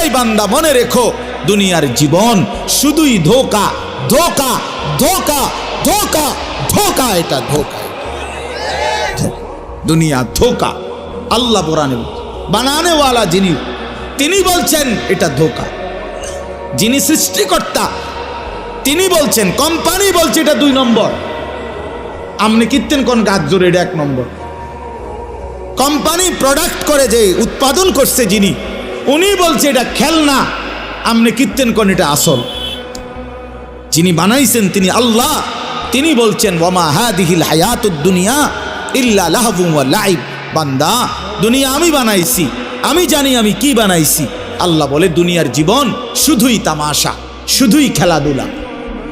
এই বান্দা মনে রেখো, দুনিয়ার জীবন শুধুই ধোঁকা, ধোঁকা, ধোঁকা, ধোঁকা, ধোঁকা। এটা ধোঁকা, দুনিয়া ধোঁকা। আল্লাহ কোরআনে বানানেওয়ালা যিনি, তিনি বলছেন এটা ধোঁকা। যিনি সৃষ্টিকর্তা তিনি বলছেন, কোম্পানি বলছে এটা 2 নম্বর। আপনি কীর্তেন কোন গাছ জোরে, এটা 1 নম্বর। কোম্পানি প্রোডাক্ট করে যে উৎপাদন করছে যিনি, উনি বলছে এটা খেলনা, আপনি কীর্তেন কোন এটা আসল। যিনি বানাইছেন তিনি আল্লাহ, তিনি বলছেন ওয়ামা হাদিহিল হায়াতুদ দুনিয়া ইল্লা লাহবুন ওয়া লাইব। বান্দা, দুনিয়া আমি বানাইছি, আমি জানি আমি কি বানাইছি। আল্লাহ বলে দুনিয়ার জীবন শুধুই তামাশা, শুধুই খেলাধুলা।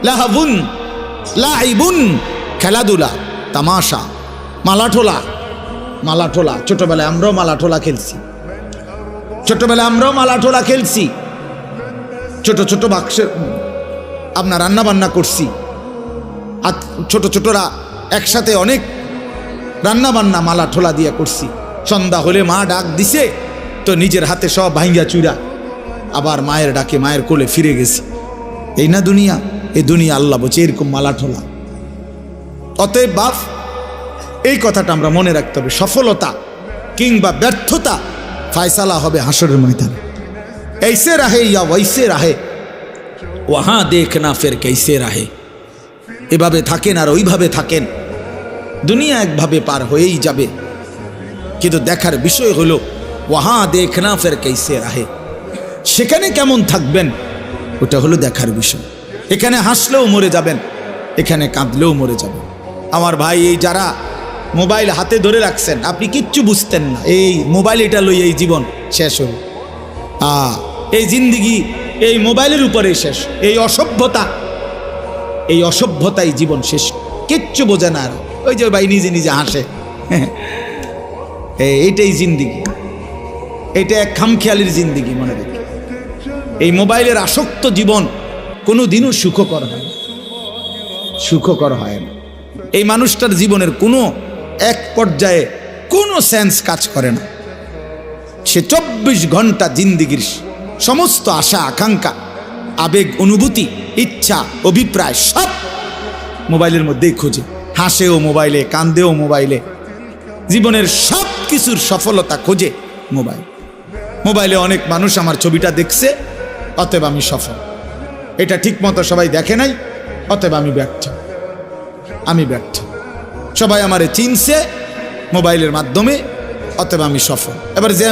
লাহবুন লাইবুন, খেলাধুলা, তামাশা, মালাঠোলা। মালাঠোলা ছোটবেলায় আমরাও মালাঠোলা খেলছি, ছোটবেলায় আমরাও মালাঠোলা খেলছি। ছোট ছোট বাক্সে আপনার রান্না বান্না করছি, আর ছোট ছোটরা একসাথে অনেক রান্না বান্না মালা ঠোলা দিয়ে করছি। সন্ধ্যা হলে মা ডাক দিছে তো নিজের হাতে সব ভাঙ্গা চুরা আবার মায়ের ডাকে মায়ের কোলে ফিরে গেছি। এই না দুনিয়া, এই দুনিয়া আল্লাহ বলছে এরকম মালা ঠোলা। অতএব বাপ, এই কথাটা আমরা মনে রাখতে হবে। সফলতা কিংবা ব্যর্থতা ফায়সালা হবে হাসরের ময়দানে। ऐसे रहे या वैसे रहे वहाँ देखना फिर कैसे रहे। এভাবে থাকেন আর ওইভাবে থাকেন, দুনিয়া একভাবে পার হয়েই যাবে। কিন্তু দেখার বিষয় হলো ওয়াহা দেখনা ফের कैसे रहे, সেখানে কেমন থাকবেন ওটা হলো দেখার বিষয়। এখানে হাসলেও মরে যাবেন, এখানে কাঁদলেও মরে যাবেন। আমার ভাই, এই যারা মোবাইল হাতে ধরে রাখছেন, আপনি কিচ্ছু বুঝতেন না, এই মোবাইল এটা লই এই জীবন শেষ হল। এই জিন্দিগি এই মোবাইলের উপরে শেষ। এই অসভ্যতা, এই অসভ্যতাই জীবন শেষ। কিচ্ছু বোঝে না। ওই যে ভাই নিজে নিজে হাসে, এইটাই জিন্দিগি, এটা এক খামখেয়ালির জিন্দিগি। মনে রেখে, এই মোবাইলের আসক্ত জীবন কোনো দিনও সুখকর হয় না, সুখকর হয় না। এই মানুষটার জীবনের কোনো এক পর্যায়ে কোনো সেন্স কাজ করে না। সে 24 ঘন্টা জিন্দিগির সমস্ত আশা আকাঙ্ক্ষা, আবেগ, অনুভূতি, ইচ্ছা, অভিপ্রায় সব মোবাইলের মধ্যেই খোঁজে। হাসেও মোবাইলে, কান্দেও মোবাইলে, জীবনের সব কিছুর সফলতা খোঁজে মোবাইল। মোবাইলে অনেক মানুষ আমার ছবিটা দেখছে, অতএব আমি সফল। এটা ঠিক মতো সবাই দেখে নাই, অতএব আমি ব্যর্থ, আমি ব্যর্থ। সবাই আমারে চিনছে মোবাইলের মাধ্যমে, অতএব আমি সফল। এবার যে